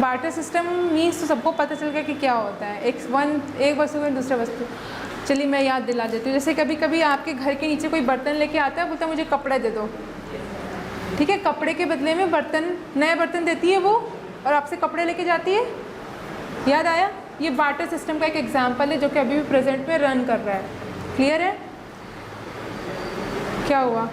Barter system means तो सबको पता चल गया कि क्या होता है, एक वस्तु में दूसरा वस्तु। चलिए मैं याद दिला देती हूँ। जैसे कभी कभी आपके घर के नीचे कोई बर्तन लेके आता है, बोलता है मुझे कपड़ा दे दो, ठीक है, कपड़े के बदले में बर्तन, नया बर्तन देती है वो, और आपसे कपड़े लेके जाती है। याद आया? ये बार्टर सिस्टम का एक एग्जाम्पल है जो कि अभी भी प्रेजेंट में रन कर रहा है। क्लियर है? क्या हुआ,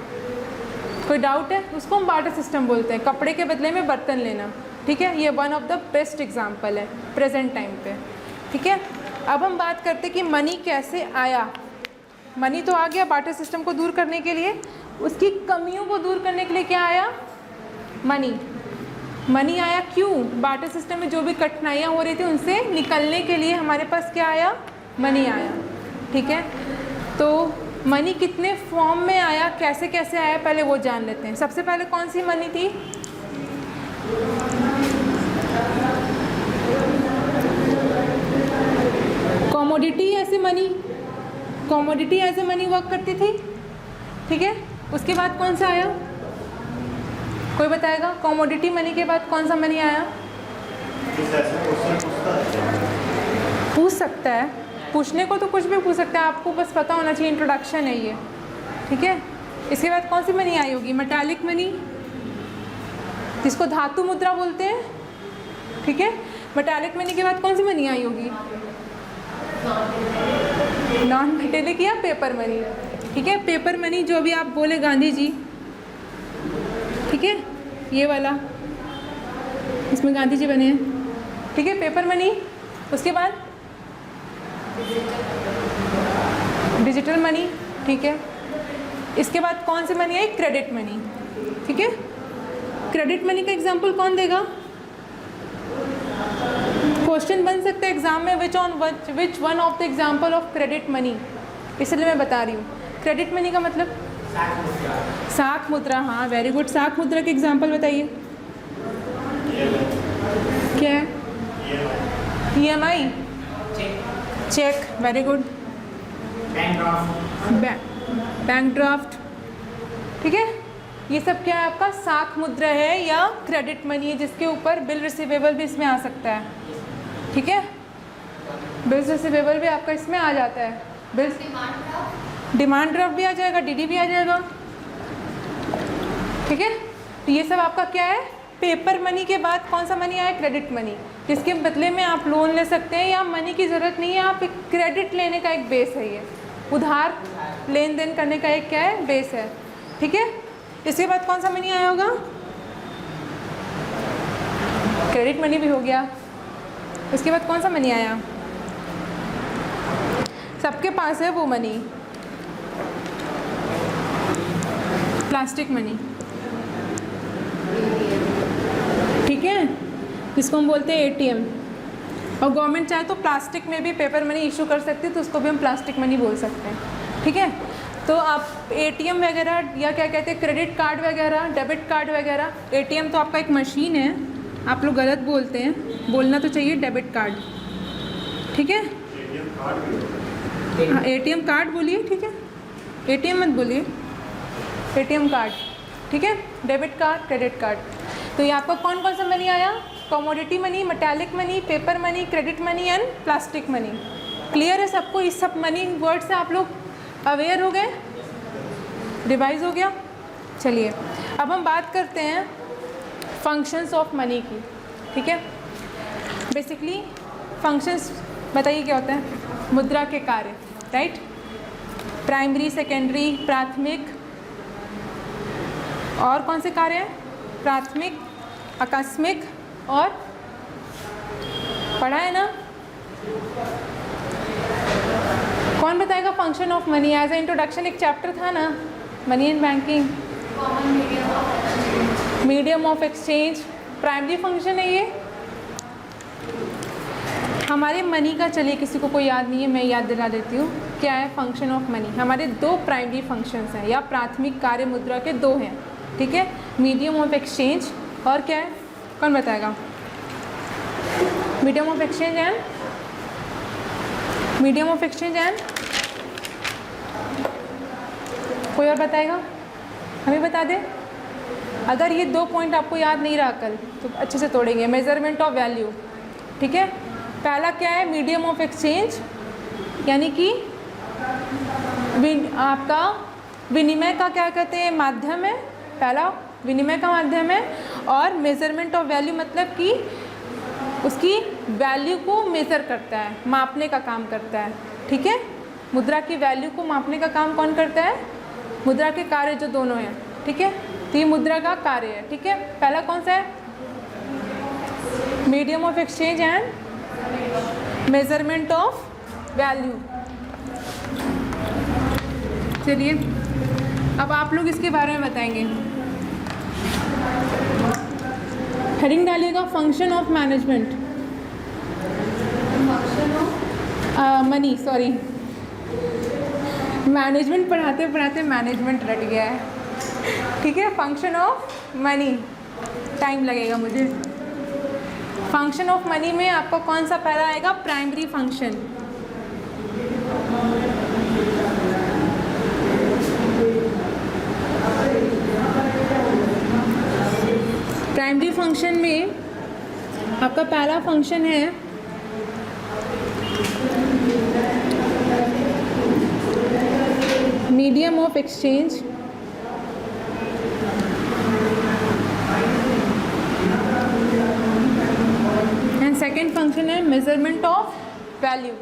कोई डाउट है? उसको हम बार्टर सिस्टम बोलते हैं, कपड़े के बदले में बर्तन लेना, ठीक है। ये one of the best example है प्रेजेंट टाइम पे, ठीक है। अब हम बात करते कि मनी कैसे आया। मनी तो आ गया बार्टर सिस्टम को दूर करने के लिए, उसकी कमियों को दूर करने के लिए क्या आया? मनी। मनी आया क्यों? बार्टर सिस्टम में जो भी कठिनाइयाँ हो रही थी उनसे निकलने के लिए हमारे पास क्या आया? मनी आया, ठीक है। तो मनी कितने फॉर्म में आया, कैसे कैसे आया, पहले वो जान लेते हैं। सबसे पहले कौन सी मनी थी? कमोडिटी ऐसे मनी, कमोडिटी ऐसे मनी वर्क करती थी, ठीक है। उसके बाद कौन सा आया? कोई बताएगा? कमोडिटी मनी के बाद कौन सा मनी आया? पूछ सकता है, पूछने को तो कुछ भी पूछ सकता है, आपको बस पता होना चाहिए, इंट्रोडक्शन है ये, ठीक है। इसके बाद कौन सी मनी आई होगी? मेटालिक मनी, जिसको धातु मुद्रा बोलते हैं, ठीक है। मेटालिक मनी के बाद कौन सी मनी आई होगी? नॉन मेटेलिक या पेपर मनी, ठीक है। पेपर मनी जो भी आप बोले गांधी जी, ठीक है, ये वाला, इसमें गांधी जी बने हैं, ठीक है, पेपर मनी। उसके बाद डिजिटल मनी, ठीक है। इसके बाद कौन सी मनी आई? क्रेडिट मनी, ठीक है। क्रेडिट मनी का एग्जांपल कौन देगा? क्वेश्चन बन सकता है एग्जाम में, which one of the example of credit money, इसलिए मैं बता रही हूँ। क्रेडिट मनी का मतलब साख मुद्रा, हाँ वेरी गुड। साख मुद्रा के एग्जांपल बताइए। क्या है? EMI, check, very good. Bank draft, ठीक है। ये सब क्या है? आपका साख मुद्रा है या क्रेडिट मनी है, जिसके ऊपर बिल रिसीवेबल भी इसमें आ सकता है, ठीक है। बिल रिसीवेबल भी आपका इसमें आ जाता है। बिल डिमांड ड्राफ्ट भी आ जाएगा, DD भी आ जाएगा, ठीक है। तो ये सब आपका क्या है? पेपर मनी के बाद कौन सा मनी आया? क्रेडिट मनी, जिसके बदले में आप लोन ले सकते हैं, या मनी की ज़रूरत नहीं है, आप एक क्रेडिट लेने का एक बेस है, ये उधार लेन देन करने का एक क्या है? बेस है, ठीक है। इसके बाद कौन सा मनी आया होगा? क्रेडिट मनी भी हो गया। इसके बाद कौन सा मनी आया? सबके पास है वो मनी, प्लास्टिक मनी, ठीक है, जिसको हम बोलते हैं ATM। और गवर्नमेंट चाहे तो प्लास्टिक में भी पेपर मनी इशू कर सकती है, तो उसको भी हम प्लास्टिक मनी बोल सकते हैं, ठीक है। तो आप ATM वगैरह या क्या कहते हैं, क्रेडिट कार्ड वगैरह, डेबिट कार्ड वगैरह। ATM तो आपका एक मशीन है, आप लोग गलत बोलते हैं, बोलना तो चाहिए डेबिट कार्ड, ठीक है। हाँ ATM कार्ड बोलिए, ठीक है, ATM मत बोलिए, ATM कार्ड, ठीक है। Debit card, credit card. तो ये आपका कौन कौन सा मनी आया? Commodity money, metallic money, paper money, credit money and plastic money. Clear है सबको? इस सब मनी वर्ड से आप लोग अवेयर हो गए, रिवाइज हो गया। चलिए अब हम बात करते हैं फंक्शंस ऑफ मनी की, ठीक है। बेसिकली फंक्शंस बताइए क्या होता है? मुद्रा के कार्य, राइट। प्राइमरी, सेकेंडरी, प्राथमिक, और कौन से कार्य हैं? प्राथमिक, आकस्मिक, और पढ़ा है ना? कौन बताएगा function of money? As a introduction एक चैप्टर था ना, money and banking. Medium of exchange, primary function है ये हमारे मनी का। चलिए किसी को कोई याद नहीं है, मैं याद दिला देती हूँ। क्या है फंक्शन ऑफ मनी? हमारे दो प्राइमरी फंक्शंस हैं, या प्राथमिक कार्य मुद्रा के दो हैं, ठीक है। मीडियम ऑफ एक्सचेंज और क्या है? कौन बताएगा? Medium of exchange and medium of exchange and कोई और बताएगा? हमें बता दे। अगर ये 2 पॉइंट आपको याद नहीं रहा कल तो अच्छे से तोड़ेंगे। मेजरमेंट ऑफ वैल्यू, ठीक है। पहला क्या है, मीडियम ऑफ एक्सचेंज, यानी कि आपका विनिमय का क्या कहते हैं, माध्यम है। पहला विनिमय का माध्यम है। और मेजरमेंट ऑफ वैल्यू मतलब कि उसकी वैल्यू को मेज़र करता है, मापने का काम करता है, ठीक है। मुद्रा की वैल्यू को मापने का काम कौन करता है, मुद्रा के कार्य जो दोनों हैं, ठीक है। तो ये मुद्रा का कार्य है, ठीक है। पहला कौन सा है, medium of exchange and measurement of value. चलिए अब आप लोग इसके बारे में बताएंगे। हेडिंग डालिएगा function of management, money, sorry management पढ़ाते पढ़ाते मैनेजमेंट रट गया है, ठीक है। फंक्शन ऑफ मनी, टाइम लगेगा मुझे। फंक्शन ऑफ मनी में आपका कौन सा पहला आएगा, प्राइमरी फंक्शन। प्राइमरी फंक्शन में आपका पहला फंक्शन है medium of exchange and second function है मेजरमेंट ऑफ वैल्यू।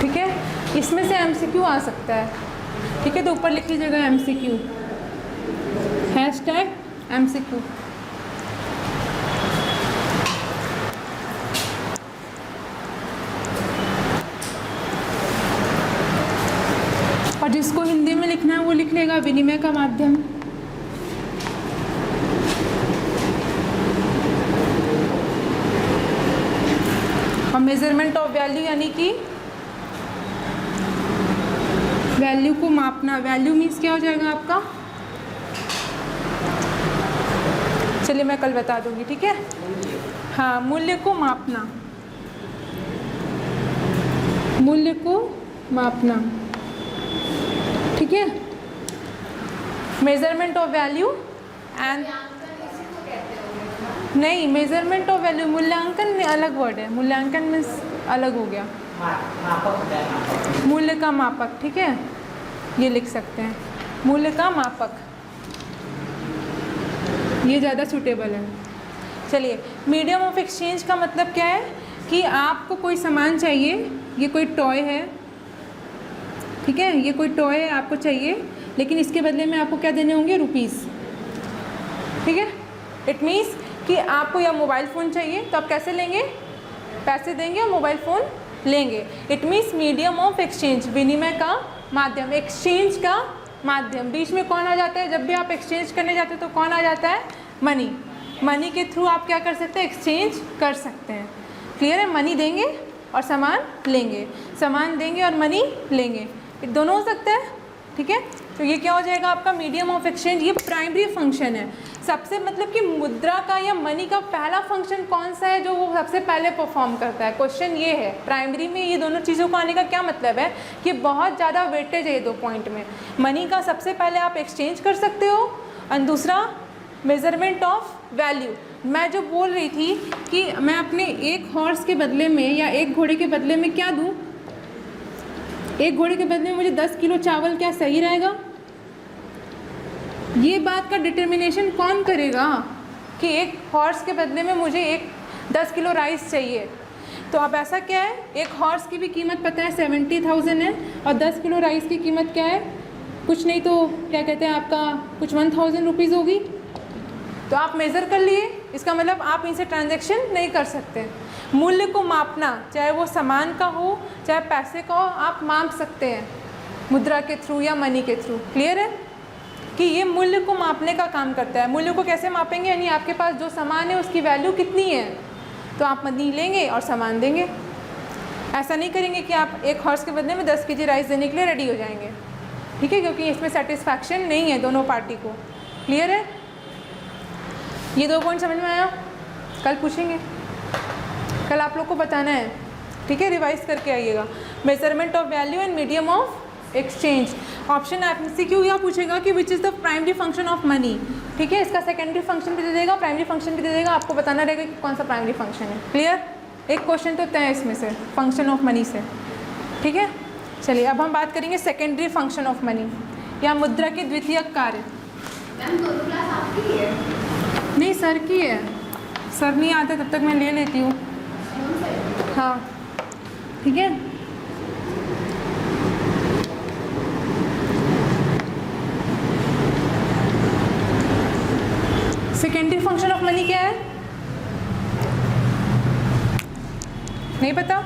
ठीक है, इसमें से एमसीक्यू आ सकता है, ठीक है। तो ऊपर लिख लीजिएगा एमसीक्यू, हैशटैग एमसीक्यू। और जिसको हिंदी में लिखना है वो लिख लेगा विनिमय का माध्यम। और मेजरमेंट ऑफ वैल्यू यानी कि वैल्यू को मापना। वैल्यू मीन्स क्या हो जाएगा आपका, चलिए मैं कल बता दूंगी, ठीक है। हाँ, मूल्य को मापना, मूल्य को मापना, ठीक है। मेजरमेंट ऑफ वैल्यू एंड नहीं, मेजरमेंट ऑफ वैल्यू, मूल्यांकन अलग वर्ड है। मूल्यांकन मीन्स अलग हो गया, मूल्य का मापक, ठीक है। ये लिख सकते हैं मूल्य का मापक, ये ज़्यादा सूटेबल है। चलिए, मीडियम ऑफ एक्सचेंज का मतलब क्या है कि आपको कोई सामान चाहिए, ये कोई टॉय है, ठीक है। ये कोई टॉय है, आपको चाहिए, लेकिन इसके बदले में आपको क्या देने होंगे, रुपीस, ठीक है। इट मीन्स कि आपको या मोबाइल फ़ोन चाहिए तो आप कैसे लेंगे, पैसे देंगे और मोबाइल फ़ोन लेंगे। It means medium of exchange, विनिमय का माध्यम, एक्सचेंज का माध्यम। बीच में कौन आ जाता है, जब भी आप एक्सचेंज करने जाते हैं तो कौन आ जाता है, मनी। मनी के थ्रू आप क्या कर सकते हैं, एक्सचेंज कर सकते हैं। क्लियर है, मनी देंगे और सामान लेंगे, सामान देंगे और मनी लेंगे, दोनों हो सकता है, ठीक है। तो ये क्या हो जाएगा आपका मीडियम ऑफ एक्सचेंज। ये प्राइमरी फंक्शन है। सबसे मतलब कि मुद्रा का या मनी का पहला फंक्शन कौन सा है जो वो सबसे पहले परफॉर्म करता है, क्वेश्चन ये है। प्राइमरी में ये दोनों चीज़ों को आने का क्या मतलब है कि बहुत ज़्यादा वेटेज है ये 2 पॉइंट में। मनी का सबसे पहले आप एक्सचेंज कर सकते हो और दूसरा मेजरमेंट ऑफ वैल्यू। मैं जो बोल रही थी कि मैं अपने एक हॉर्स के बदले में या एक घोड़े के बदले में क्या दूँ, एक घोड़े के बदले में मुझे 10 किलो चावल, क्या सही रहेगा? ये बात का डिटर्मिनेशन कौन करेगा कि एक हॉर्स के बदले में मुझे 10 किलो राइस चाहिए। तो अब ऐसा क्या है, एक हॉर्स की भी कीमत पता है 70,000 है और 10 किलो राइस की कीमत क्या है, कुछ नहीं तो क्या कहते हैं आपका कुछ 1000 रुपीज़ होगी। तो आप मेज़र कर लिए, इसका मतलब आप इनसे ट्रांजैक्शन नहीं कर सकते। मूल्य को मापना, चाहे वो सामान का हो चाहे पैसे का हो, आप माप सकते हैं मुद्रा के थ्रू या मनी के थ्रू। क्लियर है कि ये मूल्य को मापने का काम करता है। मूल्य को कैसे मापेंगे, यानी आपके पास जो सामान है उसकी वैल्यू कितनी है, तो आप मनी लेंगे और सामान देंगे। ऐसा नहीं करेंगे कि आप एक हॉर्स के बदले में 10 kg राइस देने के लिए रेडी हो जाएंगे, ठीक है, क्योंकि इसमें सेटिस्फैक्शन नहीं है दोनों पार्टी को। क्लियर है, ये 2 पॉइंट समझ में आया, कल पूछेंगे। कल आप लोग को बताना है, ठीक है, रिवाइज करके आइएगा। Measurement of value and medium of exchange. Option MCQ या पूछेगा कि which is the primary function of money, ठीक है, इसका सेकेंडरी फंक्शन भी दे देगा, प्राइमरी फंक्शन भी दे देगा, आपको बताना रहेगा कि कौन सा प्राइमरी फंक्शन है। क्लियर? एक क्वेश्चन तो तय है इसमें से, फंक्शन ऑफ मनी से, ठीक है। चलिए अब हम बात करेंगे सेकेंडरी फंक्शन ऑफ मनी या मुद्रा के द्वितीयक कार्य। क्लास आपकी है? नहीं, सर की है, सर नहीं आते तब तक मैं ले लेती हूँ। हाँ ठीक है। सेकेंडरी फंक्शन ऑफ मनी क्या है? नहीं पता?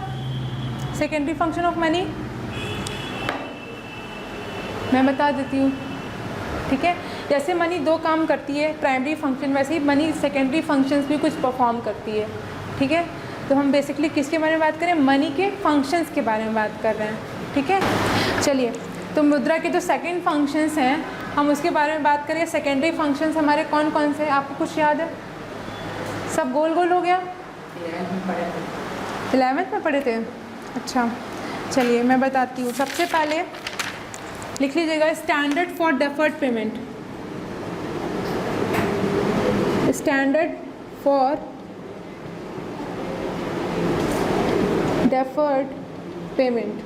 सेकेंडरी फंक्शन ऑफ मनी मैं बता देती हूँ, ठीक है। जैसे मनी दो काम करती है प्राइमरी फंक्शन, वैसे ही मनी सेकेंडरी फंक्शंस भी कुछ परफॉर्म करती है, ठीक है। तो हम बेसिकली किसके बारे में बात करें? मनी के फंक्शंस के बारे में बात कर रहे हैं, ठीक है। चलिए, तो मुद्रा के जो सेकेंड फंक्शंस हैं हम उसके बारे में बात करें। सेकेंडरी फंक्शंस हमारे कौन कौन से हैं? आपको कुछ याद है? सब गोल गोल हो गया? 11th में पढ़े थे? अच्छा, चलिए मैं बताती हूँ। सबसे पहले लिख लीजिएगा standard for deferred payment. Standard for deferred payment,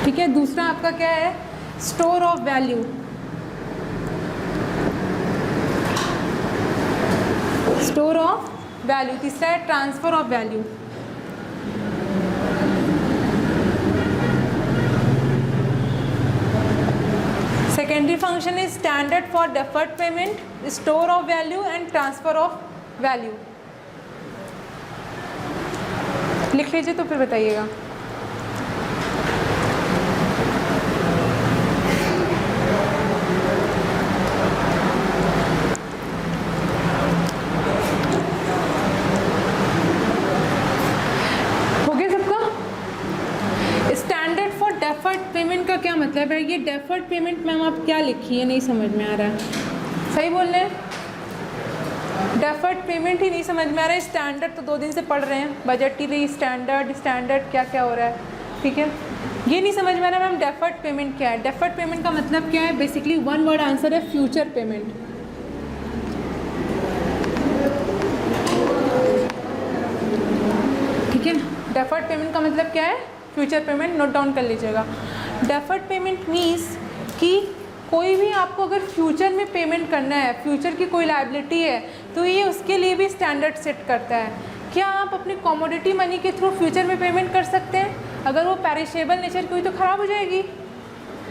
ठीक है। दूसरा आपका क्या है? Store of value. Store of value. तीसरा है transfer of value. Secondary function is standard for deferred payment, store of value and transfer of value. लिख लीजिए तो फिर बताइएगा। हो गया सबका? स्टैंडर्ड फॉर डेफर्ड पेमेंट का क्या मतलब है? ये डेफर्ड पेमेंट मैम आप क्या लिखी है, नहीं समझ में आ रहा है। सही बोल रहे हैं? डेफर्ड पेमेंट ही नहीं समझ में आ रहा है। स्टैंडर्ड तो 2 दिन से पढ़ रहे हैं, बजटरी स्टैंडर्ड, स्टैंडर्ड क्या क्या हो रहा है, ठीक है। ये नहीं समझ में आ रहा मैम डेफर्ड पेमेंट क्या है। डेफर्ड पेमेंट का मतलब क्या है? बेसिकली वन वर्ड आंसर है फ्यूचर पेमेंट। ठीक है, डेफर्ड पेमेंट का मतलब क्या है? Future payment. नोट डाउन कर लीजिएगा। डेफर्ड पेमेंट मीन्स कि कोई भी आपको अगर फ्यूचर में पेमेंट करना है, फ्यूचर की कोई लायबिलिटी है, तो ये उसके लिए भी स्टैंडर्ड सेट करता है। क्या आप अपनी कमोडिटी मनी के थ्रू फ्यूचर में पेमेंट कर सकते हैं? अगर वो पेरिशेबल नेचर की हुई तो ख़राब हो जाएगी,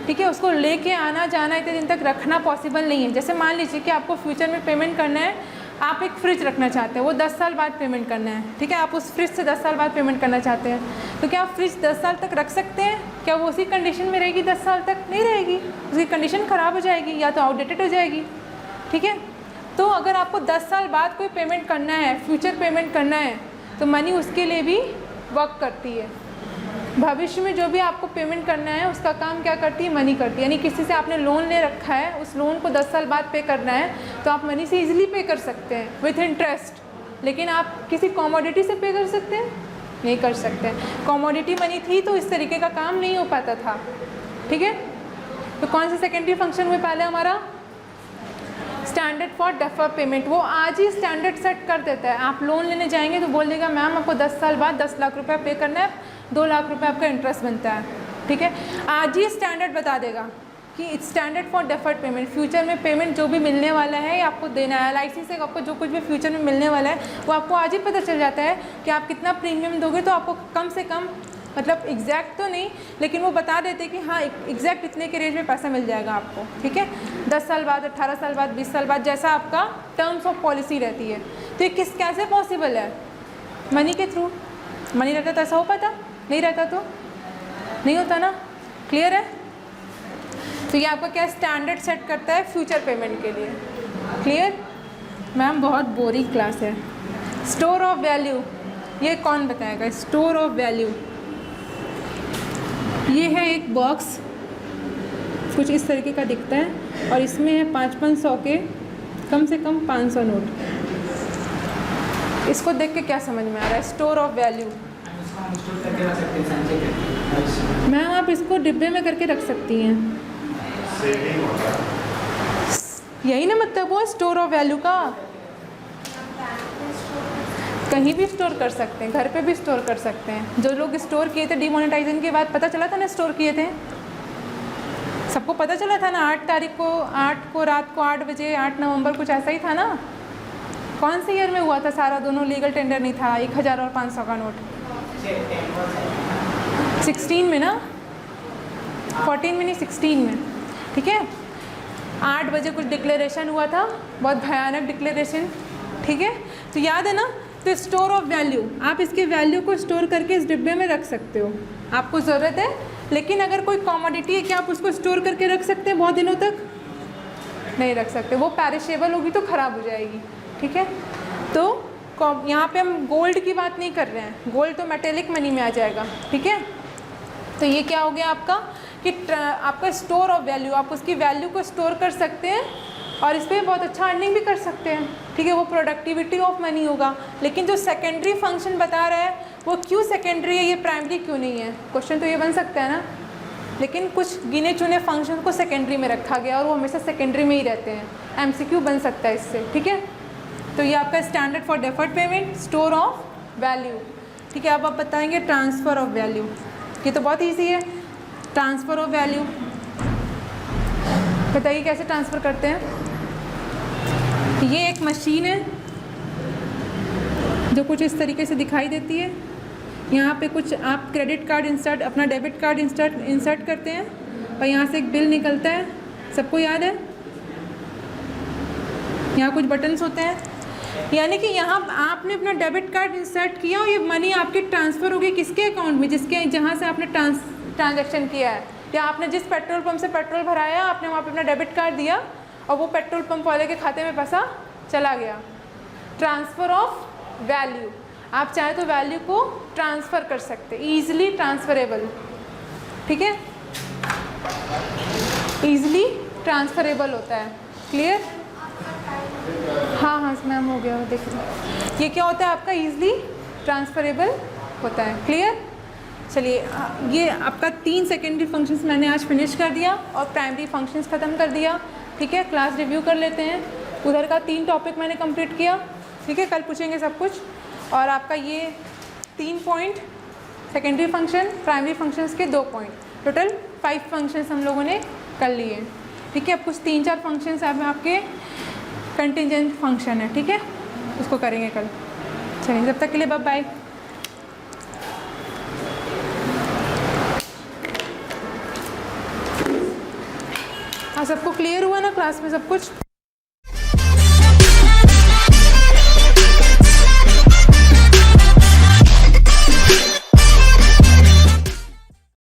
ठीक है। उसको लेके आना जाना इतने दिन तक रखना पॉसिबल नहीं है। जैसे मान लीजिए कि आपको फ्यूचर में पेमेंट करना है, आप एक फ्रिज रखना चाहते हैं, वो 10 साल बाद पेमेंट करना है, ठीक है। आप उस फ्रिज से 10 साल बाद पेमेंट करना चाहते हैं, तो क्या आप फ्रिज 10 साल तक रख सकते हैं? क्या वो उसी कंडीशन में रहेगी 10 साल तक? नहीं रहेगी, उसकी कंडीशन ख़राब हो जाएगी या तो आउटडेटेड हो जाएगी, ठीक है। तो अगर आपको 10 साल बाद कोई पेमेंट करना है, फ्यूचर पेमेंट करना है, तो मनी उसके लिए भी वर्क करती है। भविष्य में जो भी आपको पेमेंट करना है उसका काम क्या करती है? मनी करती है। यानी किसी से आपने लोन ले रखा है, उस लोन को 10 साल बाद पे करना है, तो आप मनी से इजीली पे कर सकते हैं विथ इंटरेस्ट। लेकिन आप किसी कमोडिटी से पे कर सकते हैं? नहीं कर सकते। कमोडिटी मनी थी तो इस तरीके का काम नहीं हो पाता था, ठीक है। तो कौन सा सेकेंडरी फंक्शन में पहले हमारा? Standard for deferred payment. वो आज ही स्टैंडर्ड सेट कर देता है। आप लोन लेने जाएंगे तो बोल देगा मैम आपको 10 साल बाद 10 लाख रुपए पे करना है, 2 लाख रुपए आपका इंटरेस्ट बनता है, ठीक है। आज ही स्टैंडर्ड बता देगा कि standard for deferred payment. Future में पेमेंट जो भी मिलने वाला है या आपको देना है, LIC से आपको जो कुछ भी फ्यूचर में मिलने वाला है वो आपको आज ही पता चल जाता है कि आप कितना प्रीमियम दोगे। तो आपको कम से कम, मतलब एग्जैक्ट तो नहीं, लेकिन वो बता देते कि हाँ एग्जैक्ट इतने के रेंज में पैसा मिल जाएगा आपको, ठीक है। 10 साल बाद, 18 साल बाद, 20 साल बाद, जैसा आपका टर्म्स ऑफ पॉलिसी रहती है। तो ये कैसे पॉसिबल है? मनी के थ्रू। मनी रहता तो ऐसा हो पाता? नहीं रहता तो नहीं होता ना। क्लियर है? तो ये आपका क्या स्टैंडर्ड सेट करता है फ्यूचर पेमेंट के लिए। क्लियर? मैम बहुत बोरिंग क्लास है। स्टोर ऑफ वैल्यू, ये कौन बताएगा? स्टोर ऑफ वैल्यू ये है एक बॉक्स, कुछ इस तरीके का दिखता है और इसमें है 5-500 के कम से कम 500 नोट। इसको देख के क्या समझ में आ रहा है? Store of value. उसको हम स्टोर करके रख सकते हैं, संचय करके। मैम आप इसको डिब्बे में करके रख सकती हैं, सेविंग होता है। यही ना मतलब वो स्टोर ऑफ वैल्यू का। कहीं भी स्टोर कर सकते हैं, घर पे भी स्टोर कर सकते हैं। जो लोग स्टोर किए थे डिमोनेटाइजेशन के बाद, पता चला था ना स्टोर किए थे, सबको पता चला था ना। 8 तारीख को, 8 को रात को 8 बजे, 8 नवंबर कुछ ऐसा ही था ना। कौन से ईयर में हुआ था सारा? दोनों लीगल टेंडर नहीं था, 1000 और 500 का नोट। 16 में ना, 14 में नहीं 16 में, ठीक है। 8 बजे कुछ डिक्लेरेशन हुआ था, बहुत भयानक डिक्लेरेशन, ठीक है। तो याद है ना। तो स्टोर ऑफ वैल्यू, आप इसके वैल्यू को स्टोर करके इस डिब्बे में रख सकते हो, आपको ज़रूरत है। लेकिन अगर कोई कमोडिटी है, क्या आप उसको स्टोर करके रख सकते हैं बहुत दिनों तक? नहीं रख सकते, वो पैरिशेबल होगी तो ख़राब हो जाएगी, ठीक है। तो यहाँ पे हम गोल्ड की बात नहीं कर रहे हैं, गोल्ड तो मेटेलिक मनी में आ जाएगा, ठीक है। तो ये क्या हो गया आपका कि आपका स्टोर ऑफ वैल्यू, आप उसकी वैल्यू को स्टोर कर सकते हैं और इस पर बहुत अच्छा अर्निंग भी कर सकते हैं, ठीक है। वो प्रोडक्टिविटी ऑफ मनी होगा। लेकिन जो सेकेंडरी फंक्शन बता रहा है वो क्यों सेकेंडरी है, ये प्राइमरी क्यों नहीं है? क्वेश्चन तो ये बन सकता है ना। लेकिन कुछ गिने चुने फंक्शन को सेकेंडरी में रखा गया और वो हमेशा सेकेंडरी में ही रहते हैं। MCQ बन सकता है इससे, ठीक है। तो ये आपका standard for deferred payment, store of value, ठीक है। अब आप बताएंगे ट्रांसफ़र ऑफ वैल्यू, ये तो बहुत ईजी है। ट्रांसफ़र ऑफ वैल्यू बताइए कैसे ट्रांसफ़र करते हैं। ये एक मशीन है जो कुछ इस तरीके से दिखाई देती है। यहाँ पे कुछ आप क्रेडिट कार्ड इंसर्ट, अपना डेबिट कार्ड इंसर्ट करते हैं और यहाँ से एक बिल निकलता है, सबको याद है। यहाँ कुछ बटन्स होते हैं, यानी कि यहाँ आपने अपना डेबिट कार्ड इंसर्ट किया और ये मनी आपके ट्रांसफ़र हो गई किसके अकाउंट में, जिसके जहाँ से आपने ट्रांजैक्शन किया है। या आपने जिस पेट्रोल पंप से पेट्रोल भराया, आपने वहाँ पे अपना डेबिट कार्ड दिया और वो पेट्रोल पंप वाले के खाते में पैसा चला गया। ट्रांसफ़र ऑफ वैल्यू, आप चाहे तो वैल्यू को ट्रांसफ़र कर सकते, ईजिली ट्रांसफरेबल, ठीक है। ईजिली ट्रांसफरेबल होता है, क्लियर। हाँ हाँ मैम हो गया, देख रहे। ये क्या होता है आपका? ईजिली ट्रांसफरेबल होता है, क्लियर। चलिए ये आपका 3 सेकेंडरी फंक्शंस मैंने आज फिनिश कर दिया और प्राइमरी फंक्शंस ख़त्म कर दिया, ठीक है। क्लास रिव्यू कर लेते हैं। उधर का 3 टॉपिक मैंने कंप्लीट किया, ठीक है। कल पूछेंगे सब कुछ। और आपका ये 3 point secondary function, primary functions के 2 पॉइंट, टोटल 5 फंक्शंस हम लोगों ने कर लिए, ठीक है। अब कुछ 3-4 फंक्शंस आपके कंटिजेंट फंक्शन है, ठीक है, उसको करेंगे कल। चलिए जब तक के लिए बाय बाय। हाँ सबको क्लियर हुआ ना क्लास में सब कुछ?